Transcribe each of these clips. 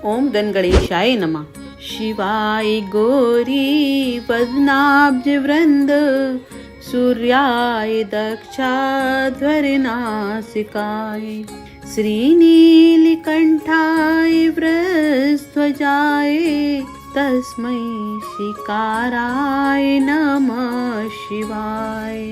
ओम गण गणेशाय नमः। शिवाय गौरी पद्मनाभ वृंद, सूर्याय दक्षाध्वरनासिकाय, श्रीनीलकंठाय वृषध्वजाय, तस्मै शिकाराय नमः शिवाय।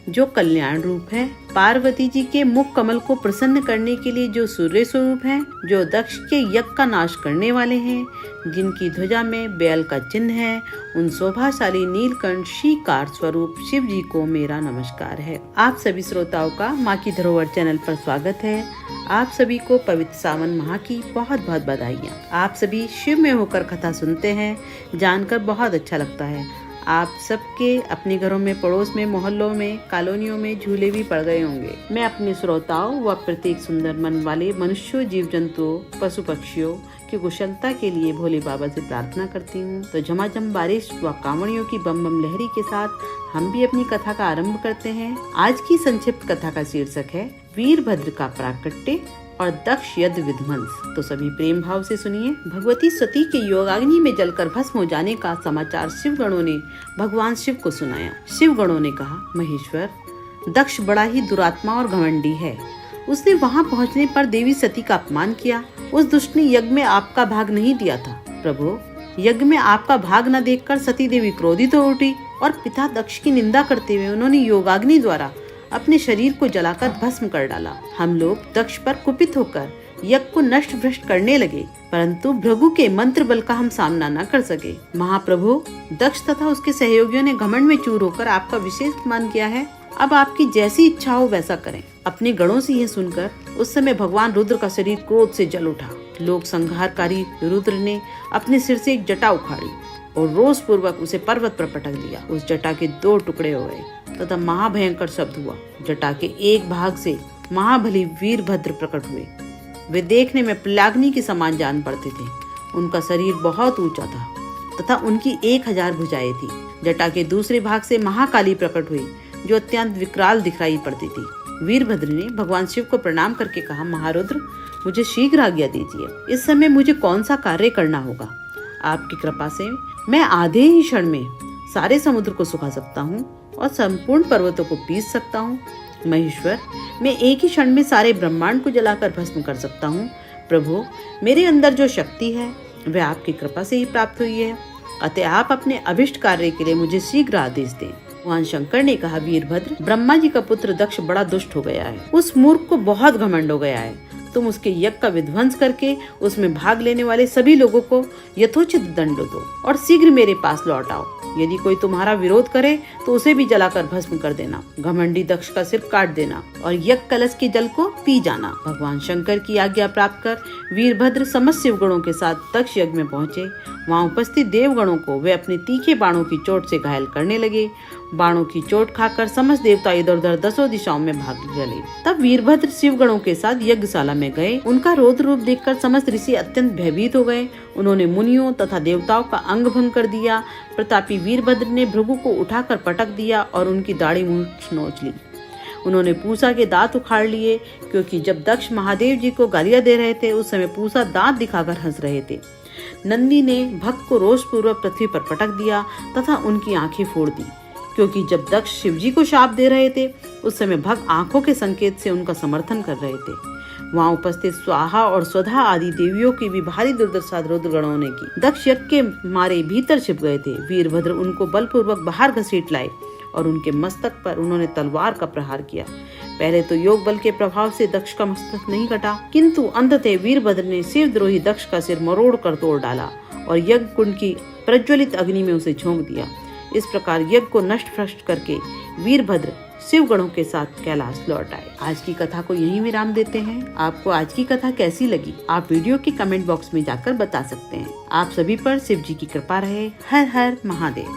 जो कल्याण रूप है, पार्वती जी के मुख कमल को प्रसन्न करने के लिए जो सूर्य स्वरूप है, जो दक्ष के यज्ञ का नाश करने वाले हैं, जिनकी ध्वजा में बैल का चिन्ह है, उन शोभाशाली नीलकंठ श्रीकार स्वरूप शिव जी को मेरा नमस्कार है। आप सभी श्रोताओं का माँ की धरोहर चैनल पर स्वागत है। आप सभी को पवित्र सावन माह की बहुत बहुत बधाइयाँ। आप सभी शिव में होकर कथा सुनते हैं, जानकर बहुत अच्छा लगता है। आप सबके अपने घरों में, पड़ोस में, मोहल्लों में, कॉलोनियों में झूले भी पड़ गए होंगे। मैं अपने श्रोताओं व प्रत्येक सुंदर मन वाले मनुष्यों, जीव जंतुओं, पशु पक्षियों की कुशलता के लिए भोले बाबा से प्रार्थना करती हूँ। तो झमाझम बारिश व कांवड़ियों की बम बम लहरी के साथ हम भी अपनी कथा का आरंभ करते हैं। आज की संक्षिप्त कथा का शीर्षक है वीरभद्र का प्राकट्य और दक्ष यज्ञ विध्वंस। तो सभी प्रेम भाव से सुनिए। भगवती सती के योगाग्नि में जलकर भस्म हो जाने का समाचार शिव गणों ने भगवान शिव को सुनाया। शिव गणों ने कहा, महेश्वर, दक्ष बड़ा ही दुरात्मा और घमंडी है। उसने वहां पहुंचने पर देवी सती का अपमान किया। उस दुष्ट ने यज्ञ में आपका भाग नहीं दिया था। प्रभु, यज्ञ में आपका भाग न देखकर सती देवी क्रोधित हो उठी और पिता दक्ष की निंदा करते हुए उन्होंने योगाग्नि द्वारा अपने शरीर को जलाकर भस्म कर डाला। हम लोग दक्ष पर कुपित होकर यज्ञ को नष्ट भ्रष्ट करने लगे, परंतु भृगु के मंत्र बल का हम सामना न कर सके। महाप्रभु, दक्ष तथा उसके सहयोगियों ने घमंड में चूर होकर आपका विशेष अपमान किया है। अब आपकी जैसी इच्छा हो वैसा करें। अपने गणों से यह सुनकर उस समय भगवान रुद्र का शरीर क्रोध से जल उठा। लोक संहारकारी रुद्र ने अपने सिर से एक जटा उखाड़ी और रोष पूर्वक उसे पर्वत पर पटक दिया। उस जटा के 2 टुकड़े हो गए तथा महाभयंकर शब्द हुआ। जटा के एक भाग से महाबली वीरभद्र प्रकट हुए। वे देखने में पिलाग्नि के समान जान पड़ते थे। उनका शरीर बहुत ऊंचा था तथा उनकी 1000 भुजाएं थी। जटा के दूसरे भाग से महाकाली प्रकट हुई, जो अत्यंत विकराल दिखाई पड़ती थी। वीरभद्र ने भगवान शिव को प्रणाम करके कहा, महारुद्र, मुझे शीघ्र आज्ञा दीजिए। इस समय मुझे कौन सा कार्य करना होगा? आपकी कृपा से मैं आधे ही क्षण में सारे समुद्र को सुखा सकता हूँ और संपूर्ण पर्वतों को पीस सकता हूँ। महेश्वर, मैं एक ही क्षण में सारे ब्रह्मांड को जलाकर भस्म कर सकता हूँ। प्रभु, मेरे अंदर जो शक्ति है वह आपकी कृपा से ही प्राप्त हुई है, अतः आप अपने अभिष्ट कार्य के लिए मुझे शीघ्र आदेश दें। भगवान शंकर ने कहा, वीरभद्र, ब्रह्मा जी का पुत्र दक्ष बड़ा दुष्ट हो गया है। उस मूर्ख को बहुत घमंड हो गया है। तुम उसके यज्ञ का विध्वंस करके उसमें भाग लेने वाले सभी लोगों को यथोचित दंड दो और शीघ्र मेरे पास लौट आओ। यदि कोई तुम्हारा विरोध करे तो उसे भी जलाकर भस्म कर देना। घमंडी दक्ष का सिर काट देना और यज्ञ कलश के जल को पी जाना। भगवान शंकर की आज्ञा प्राप्त कर वीरभद्र समस्त शिवगणों के साथ दक्ष यज्ञ में पहुंचे। वहां उपस्थित देवगणों को वे अपने तीखे बाणों की चोट से घायल करने लगे। बाणों की चोट खाकर समस्त देवता इधर उधर 10 दिशाओं में भाग चले। तब वीरभद्र शिवगणों के साथ यज्ञशाला में गए। उनका रौद्र रूप देखकर समस्त ऋषि अत्यंत भयभीत हो गए। उन्होंने मुनियों तथा देवताओं का अंग भंग कर दिया। प्रतापी वीरभद्र ने भृगु को उठाकर पटक दिया और उनकी दाढ़ी मूंछ नोच ली। उन्होंने पूसा के दांत उखाड़ लिए, क्योंकि जब दक्ष महादेव जी को गालियां दे रहे थे उस समय पूसा दांत दिखाकर हंस रहे थे। नंदी ने भक्त को रोष पूर्वक पृथ्वी पर पटक दिया तथा उनकी आंखें फोड़ दी, क्योंकि जब दक्ष शिवजी को शाप दे रहे थे उस समय भक्त आंखों के संकेत से उनका समर्थन कर रहे थे। वहां उपस्थित स्वाहा और स्वधा आदि देवियों की भी भारी दुर्दशा रुद्रगणों ने की। दक्ष यज्ञ के मारे भीतर छिप गए थे। वीरभद्र उनको बलपूर्वक बाहर घसीट लाए और उनके मस्तक पर उन्होंने तलवार का प्रहार किया। पहले तो योग बल के प्रभाव से दक्ष का मस्तक नहीं कटा, किंतु अंततः वीरभद्र ने शिवद्रोही दक्ष का सिर मरोड़ कर तोड़ डाला और यज्ञ कुंड की प्रज्वलित अग्नि में उसे झोंक दिया। इस प्रकार यज्ञ को नष्ट भ्रष्ट करके वीरभद्र शिव गणों के साथ कैलाश लौट आए। आज की कथा को यहीं विराम देते हैं। आपको आज की कथा कैसी लगी, आप वीडियो के कमेंट बॉक्स में जाकर बता सकते हैं। आप सभी पर शिव जी की कृपा रहे। हर हर महादेव।